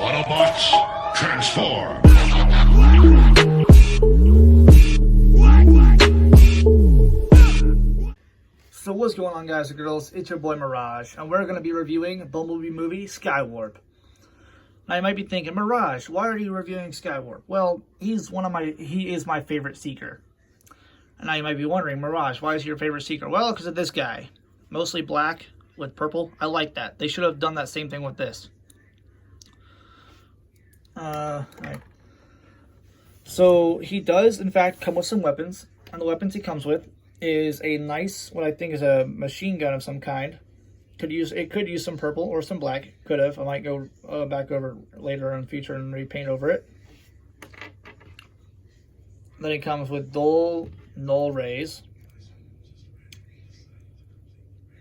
Autobots, transform! So what's going on, guys and girls? It's your boy Mirage, and we're going to be reviewing Bumblebee movie SKYWARP. Now you might be thinking, Mirage, why are you reviewing SKYWARP? Well, he is my favorite Seeker. And now you might be wondering, Mirage, why is he your favorite Seeker? Well, because of this guy. Mostly black with purple. I like that. They should have done that same thing with this. Right. So he does, in fact, come with some weapons. And the weapons he comes with is a nice, what I think is a machine gun of some kind. It could use some purple or some black. Could have. I might go back over later in the future and repaint over it. Then it comes with dual null rays,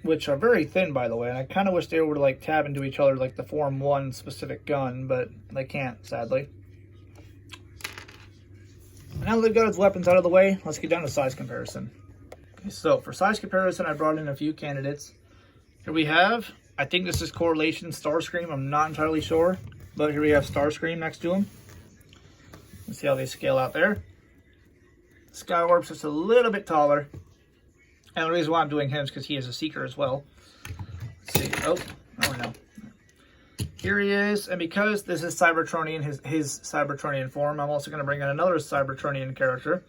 which are very thin, by the way. And I kind of wish they were to like tab into each other like the Form 1 specific gun, but they can't, sadly. Now that they've got his weapons out of the way, let's get down to size comparison. Okay, so for size comparison, I brought in a few candidates. Here we have, I think this is Correlation Starscream. I'm not entirely sure, but here we have Starscream next to him. Let's see how they scale out there. SKYWARP's just a little bit taller. And the reason why I'm doing him is because he is a Seeker as well. Let's see. Oh, no. Here he is. And because this is Cybertronian, his Cybertronian form, I'm also going to bring in another Cybertronian character.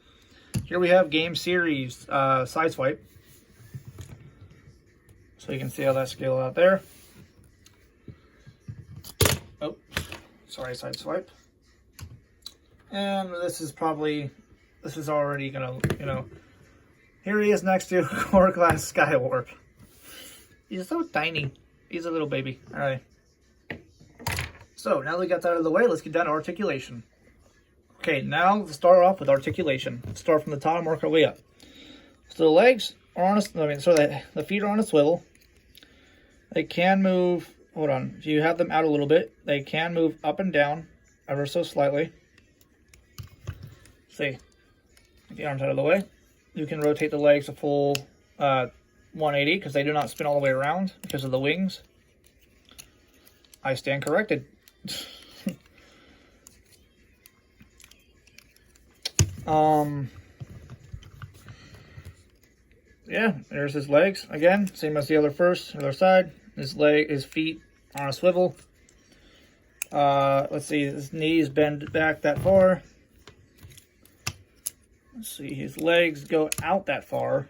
Here we have Game Series Sideswipe. So you can see how that scaled out there. Oh, sorry, Sideswipe. And this is already going to, here he is next to Core Class SKYWARP. He's so tiny. He's a little baby. All right. So now that we got that out of the way, let's get down to articulation. Okay, now let's start off with articulation. Let's start from the top and work our way up. So the legs are on the feet are on a swivel. They can move, hold on, if you have them out a little bit, they can move up and down ever so slightly. See, get the arms out of the way. You can rotate the legs a full 180 because they do not spin all the way around because of the wings. I stand corrected. Yeah, there's his legs again, same as the other side. His feet on a swivel. Let's see, his knees bend back that far. Let's see, his legs go out that far.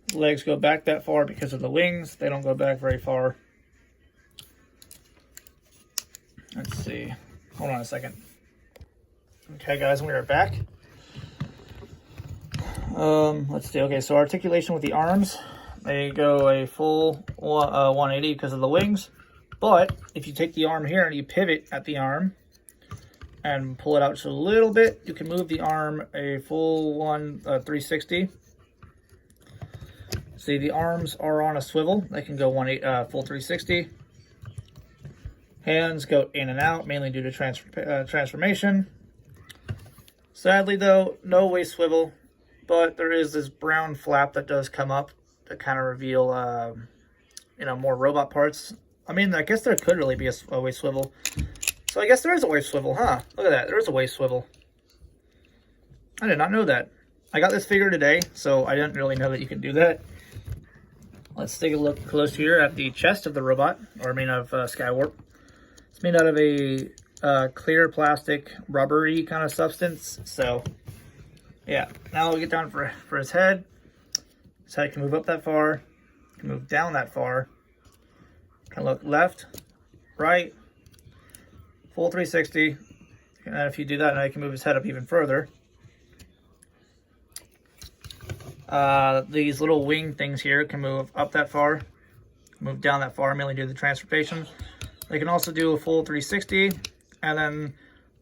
His legs go back that far because of the wings. They don't go back very far. Let's see. Hold on a second. Okay, guys, we are back. Let's see. Okay, so articulation with the arms. They go a full 180 because of the wings. But if you take the arm here and you pivot at the arm and pull it out just a little bit, you can move the arm a full 360. See, the arms are on a swivel. They can go full 360. Hands go in and out, mainly due to transformation. Sadly, though, no waist swivel, but there is this brown flap that does come up to kind of reveal, more robot parts. I mean, I guess there could really be a waist swivel. So I guess there is a waist swivel, huh? Look at that, there is a waist swivel. I did not know that. I got this figure today, so I didn't really know that you could do that. Let's take a look close here at the chest of the robot, or of SKYWARP. It's made out of a clear plastic, rubbery kind of substance. So, yeah. Now we'll get down for his head. His head can move up that far, can move down that far. Can look left, right, full 360. And if you do that, now you can move his head up even further. These little wing things here can move up that far, move down that far, mainly due to the transportation. They can also do a full 360, and then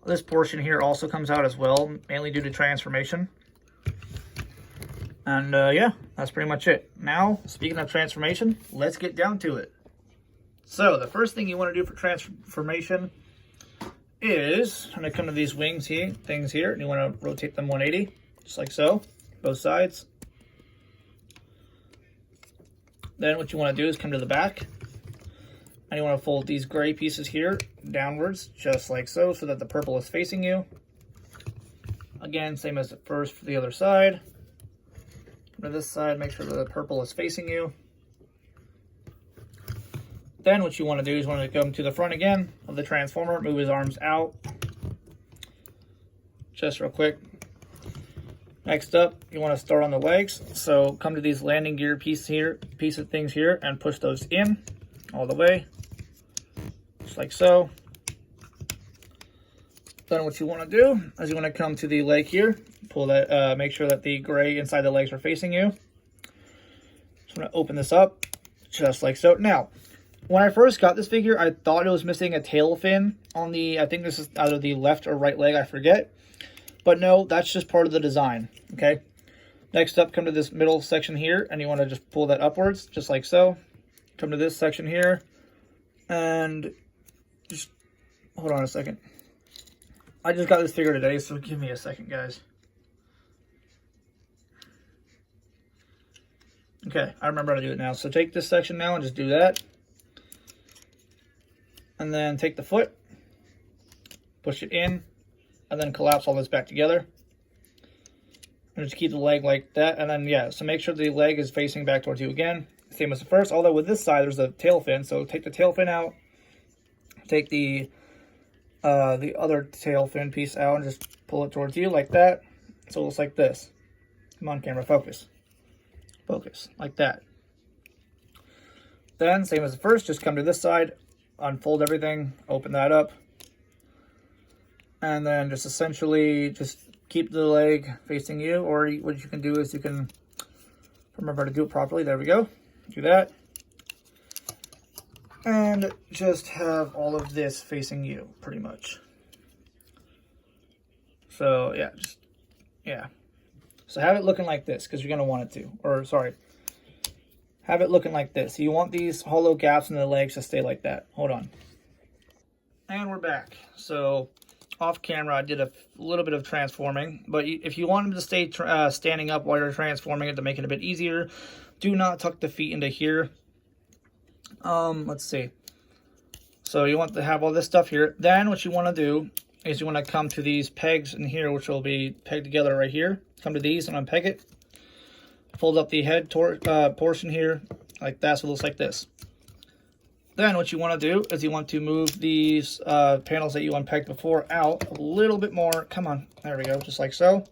this portion here also comes out as well, mainly due to transformation. And yeah, that's pretty much it. Now, speaking of transformation, let's get down to it. So, the first thing you want to do for transformation is, when I come to these things here, and you want to rotate them 180, just like so, both sides. Then what you want to do is come to the back. And you want to fold these gray pieces here downwards, just like so, so that the purple is facing you. Again, same as the first for the other side. Come to this side, make sure that the purple is facing you. Then what you want to do is want to come to the front again of the transformer, move his arms out. Just real quick. Next up, you want to start on the legs. So come to these landing gear piece of things here, and push those in all the way, just like so. Then what you want to do is you want to come to the leg here, pull that, make sure that the gray inside the legs are facing you. Just want to open this up, just like so. Now, when I first got this figure, I thought it was missing a tail fin on the, I think this is either the left or right leg, I forget. But no, that's just part of the design, okay? Next up, come to this middle section here, and you want to just pull that upwards, just like so. Come to this section here, and just hold on a second. I just got this figure today, so give me a second, guys. Okay, I remember how to do it now. So take this section now and just do that. And then take the foot, push it in, and then collapse all this back together. And just keep the leg like that. And then, yeah, so make sure the leg is facing back towards you again. Same as the first, although with this side, there's a tail fin. So take the tail fin out. Take the other tail fin piece out and just pull it towards you like that. So it looks like this. Come on, camera, focus. Focus, like that. Then, same as the first, just come to this side, unfold everything, open that up. And then just essentially just keep the leg facing you, or what you can do is you can remember to do it properly. There we go. Do that. And just have all of this facing you, pretty much. So, yeah. So have it looking like this, because you're going to want it to. Or, sorry. Have it looking like this. You want these hollow gaps in the legs to stay like that. Hold on. And we're back. So, off camera, I did a little bit of transforming. But if you want them to stay standing up while you're transforming it to make it a bit easier, do not tuck the feet into here. Let's see. So you want to have all this stuff here. Then what you want to do is you want to come to these pegs in here, which will be pegged together right here. Come to these and unpeg it. Fold up the head portion here like that, so it looks like this. Then what you want to do is you want to move these panels that you unpegged before out a little bit more. Come on, there we go, just like so.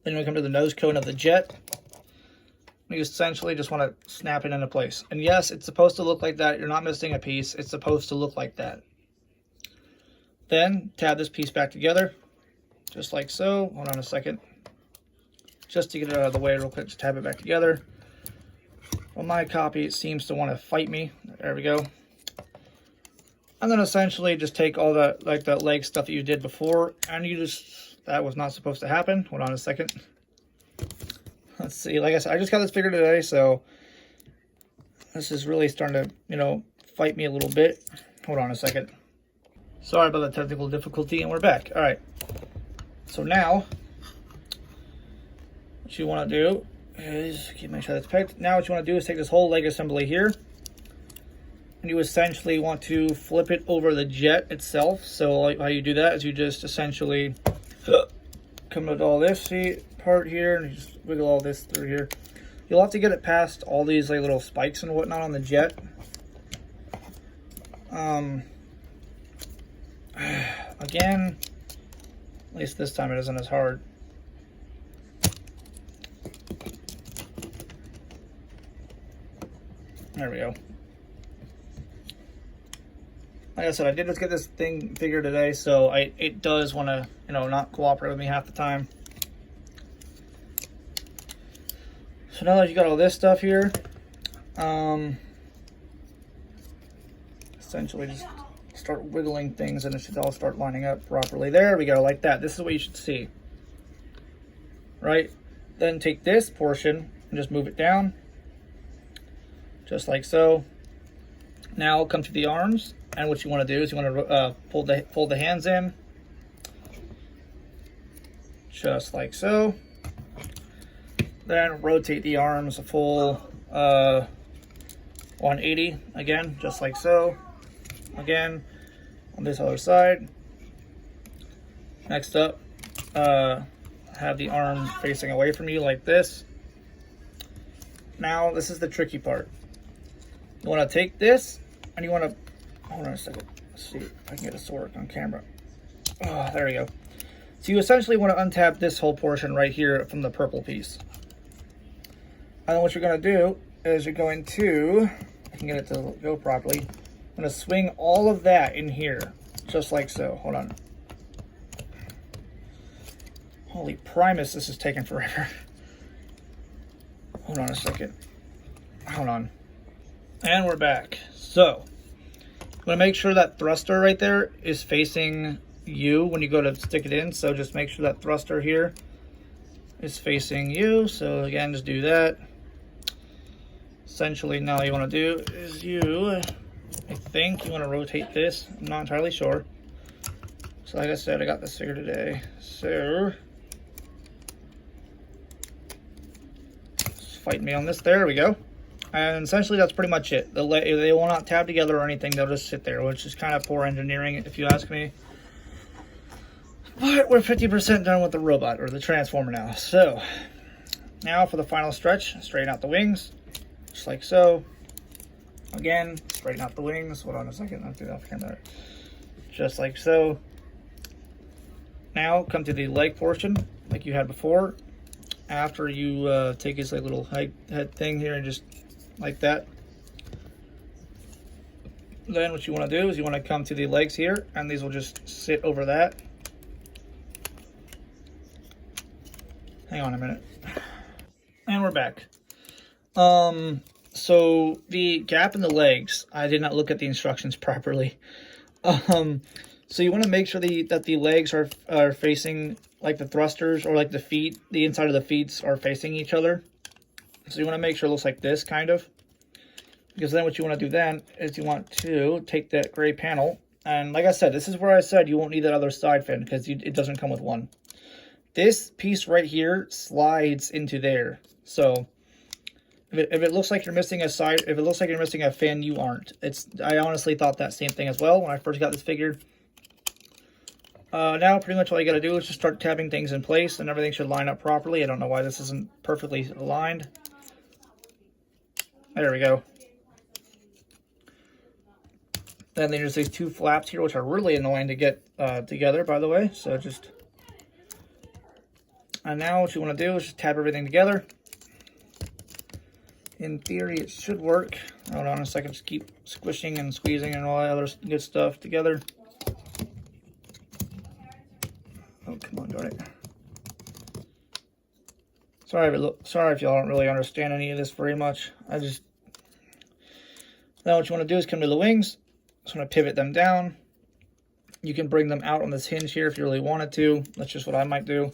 Then we come to the nose cone of the jet. You essentially just want to snap it into place. And yes, it's supposed to look like that. You're not missing a piece. It's supposed to look like that. Then tab this piece back together, just like so. Hold on a second. Just to get it out of the way real quick, just tab it back together. Well, my copy seems to want to fight me. There we go. And then essentially just take all that, like that leg stuff that you did before, and you just, that was not supposed to happen. Hold on a second. Let's see, like I said, I just got this figure today, so this is really starting to, you know, fight me a little bit. Hold on a second. Sorry about the technical difficulty, and we're back. All right. So now, what you want to do is, make sure that's pegged. Now what you want to do is take this whole leg assembly here, and you essentially want to flip it over the jet itself. So how you do that is you just essentially come to all this, see, part here, and you just wiggle all this through here. You'll have to get it past all these like little spikes and whatnot on the jet. Again, at least this time it isn't as hard. There we go. Like I said, I did just get this thing figured today, so it does want to, you know, not cooperate with me half the time. So now that you got all this stuff here, essentially just start wiggling things and it should all start lining up properly. There we go, like that. This is what you should see. Right? Then take this portion and just move it down. Just like so. Now come to the arms, and what you want to do is you want to fold the hands in. Just like so. Then rotate the arms a full 180 again, just like so. Again, on this other side. Next up, have the arm facing away from you like this. Now, this is the tricky part. You want to take this, and you want to, hold on a second, let's see if I can get this to work on camera. Oh, there we go. So you essentially want to untap this whole portion right here from the purple piece. And then what you're going to do is you're going to, I can get it to go properly, I'm going to swing all of that in here, just like so. Hold on. Holy Primus, this is taking forever. Hold on a second. Hold on. And we're back. So, I'm going to make sure that thruster right there is facing you when you go to stick it in. So just make sure that thruster here is facing you. So again, just do that. Essentially, now all you want to do is I think you want to rotate this. I'm not entirely sure. So like I said, I got this figured today. So, just fight me on this. There we go. And essentially, that's pretty much it. They will not tab together or anything. They'll just sit there, which is kind of poor engineering, if you ask me. But we're 50% done with the robot, or the transformer now. So, now for the final stretch, straighten out the wings, just like so. Again, straighten out the wings. Hold on a second, I'll do that off camera. Just like so. Now, come to the leg portion, like you had before. After you take his like little head thing here and just like that. Then what you want to do is you want to come to the legs here, and these will just sit over that. Hang on a minute. And we're back. So the gap in the legs, I did not look at the instructions properly. So you want to make sure that the legs are facing, like the thrusters, or like the feet, the inside of the feet are facing each other. So you want to make sure it looks like this, kind of. Because then what you want to do then is you want to take that gray panel. And like I said, this is where I said you won't need that other side fin, because it doesn't come with one. This piece right here slides into there. So if it looks like you're missing a side, if it looks like you're missing a fin, you aren't. I honestly thought that same thing as well when I first got this figure. Now pretty much all you got to do is just start tabbing things in place, and everything should line up properly. I don't know why this isn't perfectly aligned. There we go. Then there's these two flaps here, which are really annoying to get together, by the way. So just... And now what you want to do is just tab everything together. In theory, it should work. Hold on a second, just keep squishing and squeezing and all that other good stuff together. Oh, come on, darn it. Sorry if y'all don't really understand any of this very much. Now what you want to do is come to the wings. Just want to pivot them down. You can bring them out on this hinge here if you really wanted to. That's just what I might do.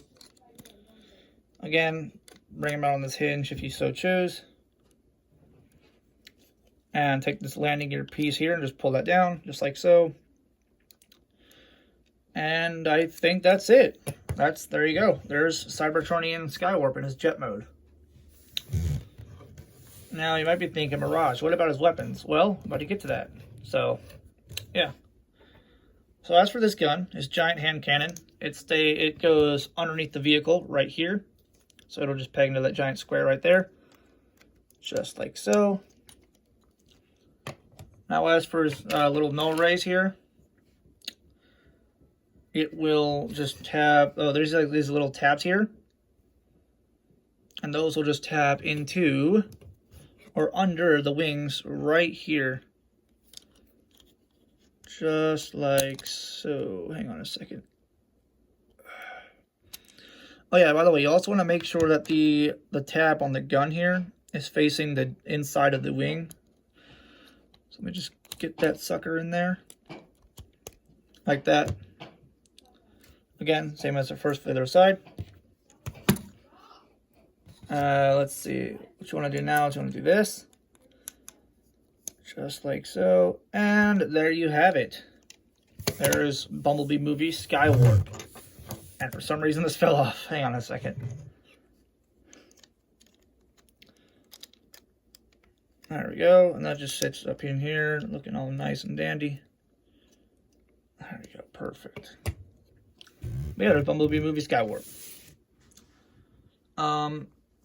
Again, bring them out on this hinge if you so choose. And take this landing gear piece here and just pull that down, just like so. And I think that's it. There you go. There's Cybertronian Skywarp in his jet mode. Now, you might be thinking, Mirage, what about his weapons? Well, I'm about to get to that. So, yeah. So as for this gun, his giant hand cannon, it goes underneath the vehicle right here. So it'll just peg into that giant square right there. Just like so. Now as for his little null rays here, it will just have, there's like these little tabs here. And those will just tab into or under the wings right here. Just like so. Hang on a second. Oh yeah, by the way, you also want to make sure that the tab on the gun here is facing the inside of the wing. So let me just get that sucker in there. Like that. Again, same as the first for the other side. Let's see. What you want to do now is you want to do this. Just like so. And there you have it. There's Bumblebee movie SKYWARP. And for some reason this fell off. Hang on a second. There we go. And that just sits up in here, looking all nice and dandy. There we go. Perfect. But yeah, there's Bumblebee movie SKYWARP.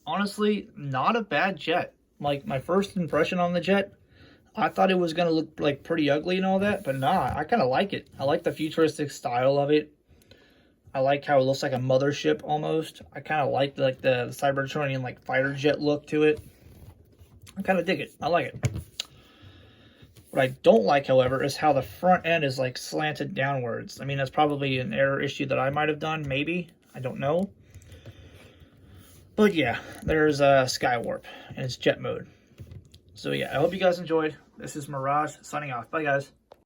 Honestly, not a bad jet. Like, my first impression on the jet, I thought it was going to look like pretty ugly and all that, but nah, I kind of like it. I like the futuristic style of it. I like how it looks like a mothership almost. I kind of like the Cybertronian like fighter jet look to it. I kind of dig it. I like it. What I don't like, however, is how the front end is like slanted downwards. I mean, that's probably an error issue that I might have done, maybe. I don't know. But yeah, there's SKYWARP and it's jet mode. So yeah, I hope you guys enjoyed. This is Mirage signing off. Bye guys.